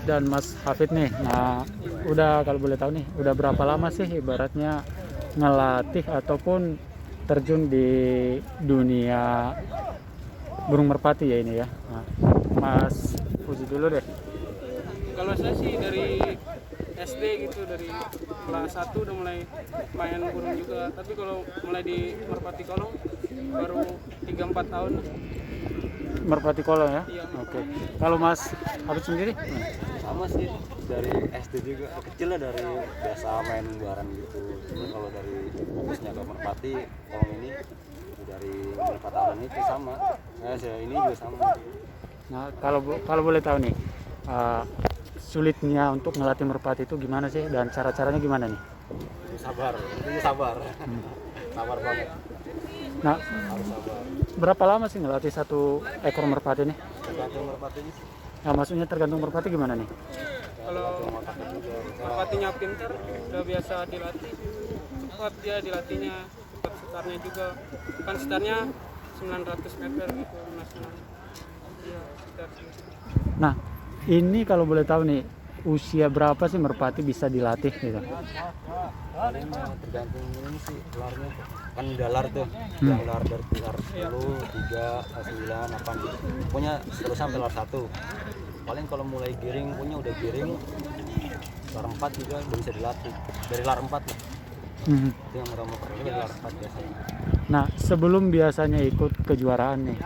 Dan Mas Hafid nih, nah udah kalau boleh tahu nih, udah berapa lama sih ibaratnya ngelatih ataupun terjun di dunia burung merpati ya ini ya. Nah, Mas Fuzi dulu deh. Kalau saya sih dari SD gitu, dari kelas 1 udah mulai main burung juga. Tapi kalau mulai di merpati kolong baru 3-4 tahun. Merpati kolong ya? Iya. Oke. Kalau Mas Hafid sendiri? Sama sih, dari SD juga kecilnya, dari biasa main bareng gitu. Cuma kalau dari fokusnya ke merpati kolong ini dari beberapa tahun itu sama. Saya ini juga sama. Nah, kalau boleh tahu nih, sulitnya untuk ngelatih merpati itu gimana sih dan cara-caranya gimana nih? Sabar, intinya sabar. Sabar banget. Nah, Harus sabar. berapa lama sih ngelatih satu ekor merpati nih? Tergantung merpatinya sih. Nah, maksudnya tergantung merpati gimana nih? Kalau Tergantung otaknya juga. merpatinya pinter, udah biasa dilatih, cepat dia dilatihnya, cepat setarnya juga. Kan setarnya 900 meter gitu nasional. Iya, setar segitu. Nah, ini kalau boleh tahu nih, usia berapa sih merpati bisa dilatih gitu? Paling tergantung ini sih, ularnya kan dalar tuh, yang ular dari ular 10, 3, 9, 8 gitu. Pokoknya terus sampai ular 1. Paling kalau mulai giring, punya udah giring, ular 4 juga udah bisa dilatih. Dari ular 4 lah. Itu yang merama perlu dari ular 4 biasanya. Nah, sebelum biasanya ikut kejuaraan nih,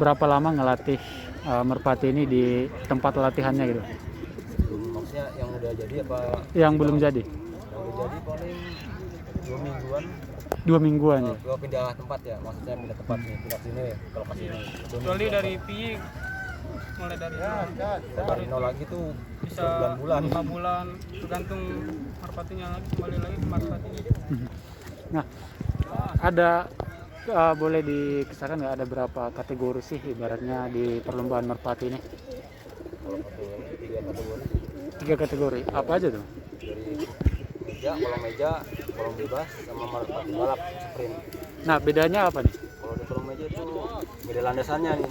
berapa lama ngelatih merpati ini di tempat latihannya gitu? Maksudnya yang udah jadi apa? Yang belum jadi? Yang udah jadi paling 2 mingguan. 2 mingguan ya? Gua pindah tempat ya, maksudnya pindah tempat nih, pindah sini ke lokasi ini. Kecuali dari PI, mulai dari Dari nol lagi tuh bisa berbulan-bulan. 5 bulan, tergantung merpatinya lagi, kembali lagi ke merpatinya. Nah, ada boleh dikisahkan nggak ada berapa kategori sih ibaratnya di perlombaan merpati ini? Kalau kategori 3 kategori 3 kategori, apa aja tuh? dari meja, kolong bebas, sama merpati balap sprint. Nah, bedanya apa nih? Kalau di kolong meja itu beda landasannya nih.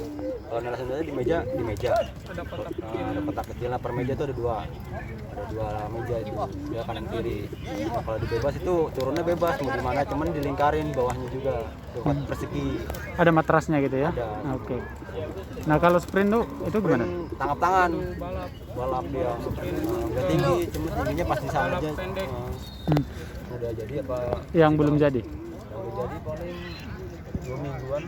Kalau landasannya di meja, Ada kotak ada kotak kecil. Nah, per meja itu ada dua meja itu, dia kanan kiri. Kalau di bebas itu turunnya bebas, mau di mana, cuman dilingkarin bawahnya juga, buat persegi. Ada matrasnya gitu ya? Ada. Oke. Nah, kalau sprint tuh itu gimana? Tangkap tangan, balap, balap dia udah tinggi, cuma tingginya pas di sana aja. pendek. Udah jadi apa? Yang belum jadi? Yang udah jadi paling 2 mingguan.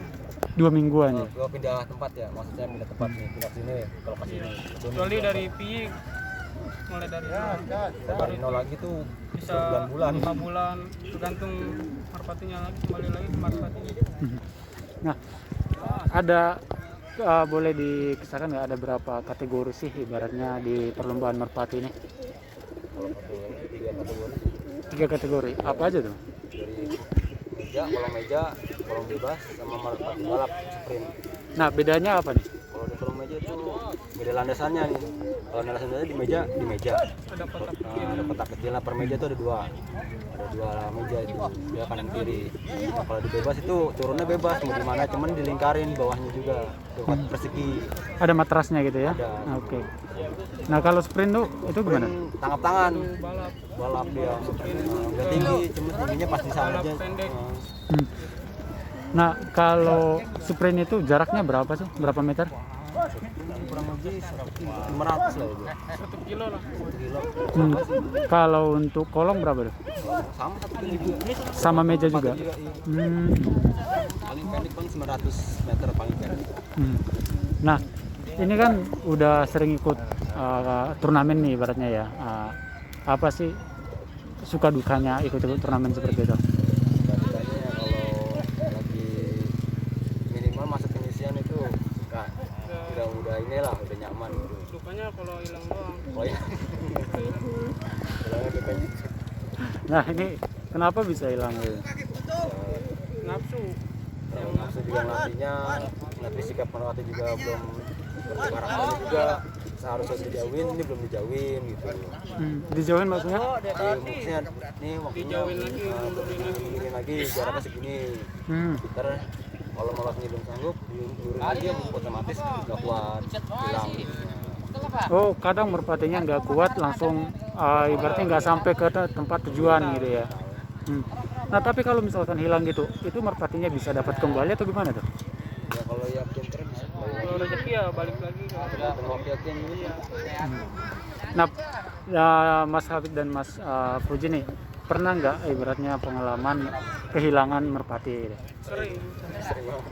2 mingguan ya? Gua pindah tempat ya, maksudnya pindah tempat nih, pindah sini ke lokasi ini. Kecuali dari PI, mulai dari nol lagi tuh bisa berbulan-bulan. 5 bulan, tergantung merpatinya lagi, kembali lagi ke merpatinya. Nah, ada boleh dikisahkan nggak ada berapa kategori sih ibaratnya di perlombaan merpati ini? Kalau kategori 3 kategori 3 kategori, apa aja tuh? dari meja, kolong bebas, sama merpati balap sprint. Nah, bedanya apa nih? Kalau di kolong meja itu beda landasannya nih. Kalau landasannya di meja, Ada kotak ada kotak kecil. Nah, per meja itu ada dua meja itu, dia kanan kiri. Kalau di bebas itu turunnya bebas, mau di mana, cuman dilingkarin bawahnya juga, buat persegi. Ada matrasnya gitu ya? Ada. Oke. Nah, kalau sprint tuh itu gimana? Tangkap tangan, balap, balap dia udah tinggi, cuma tingginya pas di sana aja. pendek. Nah, kalau sprint itu jaraknya berapa sih? Berapa meter? Kurang lebih 500 lah itu. 1 kilo lah. 1 kilo. Kalau untuk kolong berapa tuh? Sama 1 kilo juga. Sama meja juga? Iya. Hmm. Paling pendek paling 900 meter paling pendek. Nah, ini kan udah sering ikut turnamen nih ibaratnya ya. Apa sih suka dukanya ikut turnamen seperti itu? Bedanya kalau lagi minimal masuk penyisian itu udah inilah, udah nyaman gitu. Dukanya kalau hilang doang. Oh ya. Bilangnya dukanya Nah, ini kenapa bisa hilang gitu? Nafsu. yang nafsu juga ngelatihnya, ngelatih sikap pelatih juga belum karakternya juga. Seharusnya dijauhin, ini belum dijauhin gitu. Dijauhin maksudnya? Maksudnya nih waktunya Dijauhin lagi, mundurin lagi. mundurin lagi, jaraknya segini. Hmm. Ntar kalau malasnya belum sanggup diurin aja otomatis nggak kuat hilang. Oh, kadang merpatinya nggak kuat langsung ibaratnya nggak sampai ke tempat tujuan gitu ya. Nah, tapi kalau misalkan hilang gitu, itu merpatinya bisa dapat kembali atau gimana tuh? Ya kalau ya pinter bisa Kalau rezeki ya balik lagi kalau yakin iya. Nah, Mas Hafid dan Mas Puji nih, pernah nggak ibaratnya pengalaman kehilangan merpati? Sering. banget.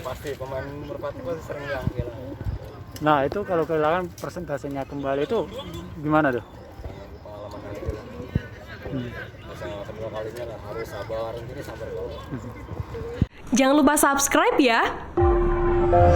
Pasti pemain merpati pasti sering hilang. Nah, itu kalau kehilangan persentasenya kembali itu gimana tuh? Pengalaman itu lah. Misalnya kedua kalinya lah harus sabar, ini sabar banget. Jangan lupa subscribe ya.